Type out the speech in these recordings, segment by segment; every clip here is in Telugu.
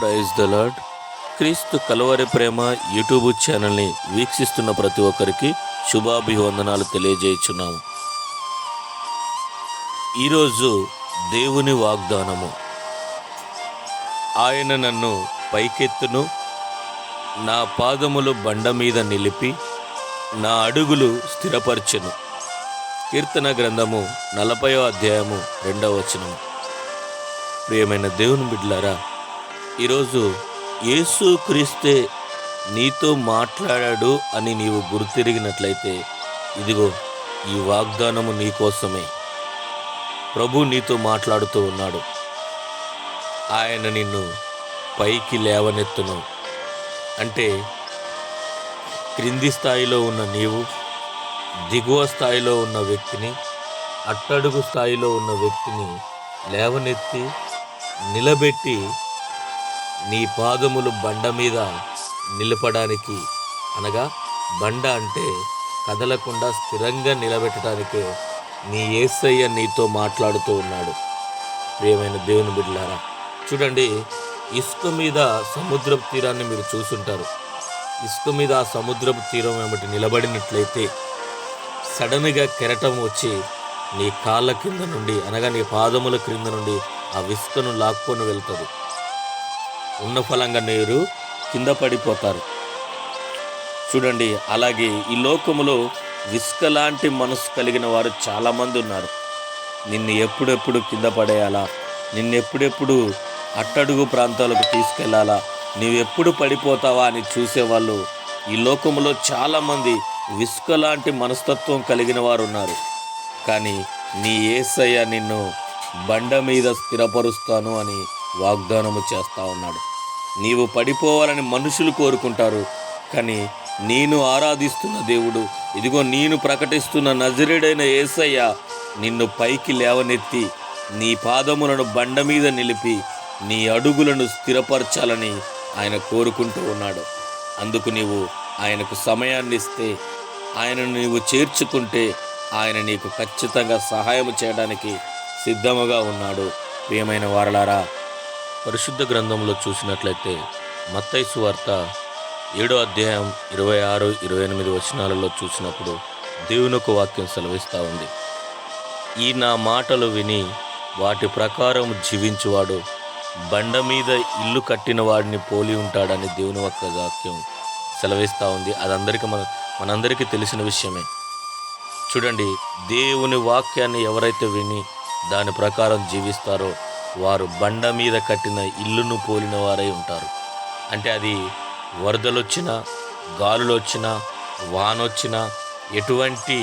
Praise the lord. క్రీస్తు కలువరి ప్రేమ యూట్యూబ్ ఛానల్ని వీక్షిస్తున్న ప్రతి ఒక్కరికి శుభాభివందనాలు తెలియజేయుచున్నాము. ఈరోజు దేవుని వాగ్దానము. ఆయన నన్ను పైకెత్తును, నా పాదములు బండ మీద నిలిపి నా అడుగులు స్థిరపరచెను. కీర్తన గ్రంథము 40వ అధ్యాయము 2వ వచనము. ప్రియమైన దేవుని బిడ్డలారా, ఈరోజు యేసు క్రీస్తే నీతో మాట్లాడాడు అని నీవు గుర్తిరిగినట్లయితే, ఇదిగో ఈ వాగ్దానము నీకోసమే. ప్రభు నీతో మాట్లాడుతూ ఉన్నాడు. ఆయన నిన్ను పైకి లేవనెత్తును. అంటే క్రింది స్థాయిలో ఉన్న నీవు దిగువ స్థాయిలో ఉన్న వ్యక్తిని, అట్టడుగు స్థాయిలో ఉన్న వ్యక్తిని లేవనెత్తి నిలబెట్టి నీ పాదములు బండ మీద నిలపడానికి, అనగా బండ అంటే కదలకుండా స్థిరంగా నిలబెట్టడానికే నీ యేసయ్య నీతో మాట్లాడుతూ ఉన్నాడు. ప్రియమైన దేవుని బిడ్డలారా, చూడండి, ఇసుక మీద సముద్రపు తీరాన్ని మీరు చూసుంటారు. ఇసుక మీద ఆ సముద్రపు తీరం ఏమిటి నిలబడినట్లయితే సడన్గా కెరటం వచ్చి నీ కాళ్ళ కింద నుండి, అనగా నీ పాదముల క్రింద నుండి ఆ ఇసుకను లాక్కొని వెళ్తుంది. ఉన్న ఫలంగా నీరు కింద పడిపోతారు. చూడండి, అలాగే ఈ లోకములో ఇసుక లాంటి మనసు కలిగిన వారు చాలామంది ఉన్నారు. నిన్ను ఎప్పుడెప్పుడు కింద పడేయాలా, నిన్నెప్పుడెప్పుడు అట్టడుగు ప్రాంతాలకు తీసుకెళ్లాలా, నీవెప్పుడు పడిపోతావా అని చూసేవాళ్ళు ఈ లోకములో చాలామంది ఇసుక లాంటి మనస్తత్వం కలిగిన వారు ఉన్నారు. కానీ నీ యేసయ్య నిన్ను బండ మీద స్థిరపరుస్తాను అని వాగ్దానము చేస్తా ఉన్నాడు. నీవు పడిపోవాలని మనుషులు కోరుకుంటారు, కానీ నేను ఆరాధిస్తున్న దేవుడు, ఇదిగో నేను ప్రకటిస్తున్న నజరేయుడైన యేసయ్య నిన్ను పైకి లేవనెత్తి నీ పాదములను బండ మీద నిలిపి నీ అడుగులను స్థిరపరచాలని ఆయన కోరుకుంటూ ఉన్నాడు. అందుకు నీవు ఆయనకు సమయాన్ని ఇస్తే, ఆయనను నీవు చేర్చుకుంటే ఆయన నీకు ఖచ్చితంగా సహాయం చేయడానికి సిద్ధముగా ఉన్నాడు. ప్రియమైన వారలారా, పరిశుద్ధ గ్రంథంలో చూసినట్లయితే మత్తయి సువార్త 7వ అధ్యాయం 26, 28 వచనాలలో చూసినప్పుడు దేవుని యొక్క వాక్యం సెలవిస్తూ ఉంది. ఈ నా మాటలు విని వాటి ప్రకారం జీవించువాడు బండ మీద ఇల్లు కట్టిన వాడిని పోలి ఉంటాడని దేవుని యొక్క వాక్యం సెలవిస్తూ ఉంది. అది మనందరికీ తెలిసిన విషయమే. చూడండి, దేవుని వాక్యాన్ని ఎవరైతే విని దాని ప్రకారం జీవిస్తారో వారు బండ మీద కట్టిన ఇల్లును పోలిన వారై ఉంటారు. అంటే అది వరదలొచ్చినా, గాలులొచ్చినా, వానొచ్చినా, ఎటువంటి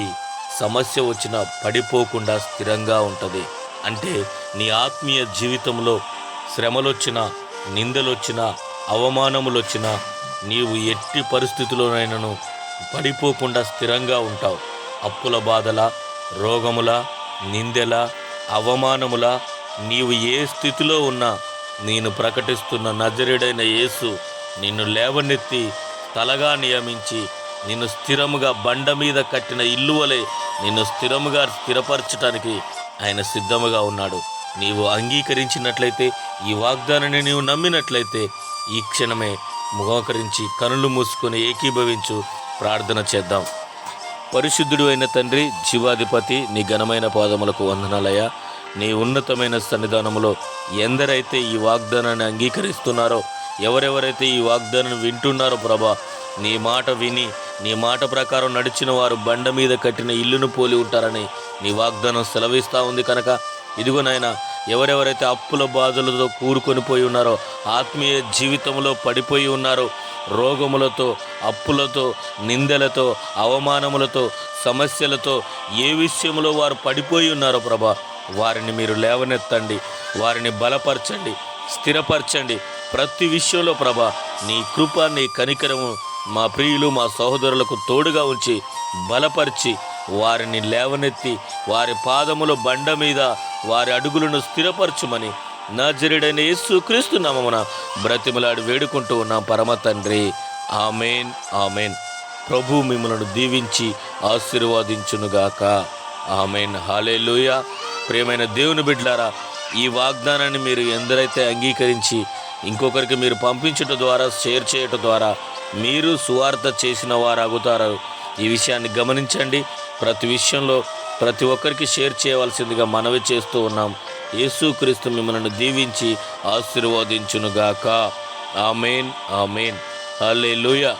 సమస్య వచ్చినా పడిపోకుండా స్థిరంగా ఉంటుంది. అంటే నీ ఆత్మీయ జీవితంలో శ్రమలొచ్చినా, నిందలొచ్చినా, అవమానములొచ్చినా నీవు ఎట్టి పరిస్థితుల్లోనైనాను పడిపోకుండా స్థిరంగా ఉంటావు. అప్పుల బాధల, రోగముల, నిందెల, అవమానముల నీవు ఏ స్థితిలో ఉన్నా నేను ప్రకటిస్తున్న నజరేయుడైన యేసు నిన్ను లేవనెత్తి తలగా నియమించి నిన్ను స్థిరముగా బండ మీద కట్టిన ఇల్లు వలె నిన్ను స్థిరపరచడానికి ఆయన సిద్ధముగా ఉన్నాడు. నీవు అంగీకరించినట్లయితే, ఈ వాగ్దానాన్ని నీవు నమ్మినట్లయితే ఈ క్షణమే మోకరించి కనులు మూసుకొని ఏకీభవించు. ప్రార్థన చేద్దాం. పరిశుద్ధుడు అయిన తండ్రి, జీవాధిపతి, నీ ఘనమైన పాదములకు వందనాలయ్యా. నీ ఉన్నతమైన సన్నిధానములో ఎందరైతే ఈ వాగ్దానాన్ని అంగీకరిస్తున్నారో, ఎవరెవరైతే ఈ వాగ్దానాన్ని వింటున్నారో ప్రభా, నీ మాట విని నీ మాట ప్రకారం నడిచిన వారు బండ మీద కట్టిన ఇల్లును పోలి ఉంటారని నీ వాగ్దానం సెలవిస్తూ ఉంది కనుక, ఇదిగో నాయనా, ఎవరెవరైతే అప్పుల బాధలతో కూరుకొని పోయి ఉన్నారో, ఆత్మీయ జీవితంలో పడిపోయి ఉన్నారో, రోగములతో, అప్పులతో, నిందలతో, అవమానములతో, సమస్యలతో ఏ విషయంలో వారు పడిపోయి ఉన్నారో ప్రభా, వారిని మీరు లేవనెత్తండి, వారిని బలపరచండి, స్థిరపరచండి. ప్రతి విషయంలో ప్రభా నీ కృప, నీ కనికరము మా ప్రియులు, మా సహోదరులకు తోడుగా ఉంచి బలపరిచి వారిని లేవనెత్తి వారి పాదముల బండ మీద వారి అడుగులను స్థిరపరచుమని నజరేయుడైన యేసు క్రీస్తు నామమున బ్రతిమలాడి వేడుకుంటూ ఉన్నాం పరమ తండ్రి. Amen, amen. ప్రభు మిమ్మలను దీవించి ఆశీర్వదించునుగాక. ఆమెన్. హల్లెలూయా. ప్రియమైన దేవుని బిడ్డలారా, ఈ వాగ్దానాన్ని మీరు ఎందరైతే అంగీకరించి ఇంకొకరికి మీరు పంపించడం ద్వారా, షేర్ చేయటం ద్వారా మీరు సువార్త చేసిన వారు అగుతారు. ఈ విషయాన్ని గమనించండి. ప్రతి విషయంలో ప్రతి ఒక్కరికి షేర్ చేయవలసిందిగా మనవి చేస్తూ ఉన్నాం. యేసుక్రీస్తు మిమ్మల్ని దీవించి ఆశీర్వదించునుగాక. ఆమేన్, ఆమేన్. హల్లెలూయా.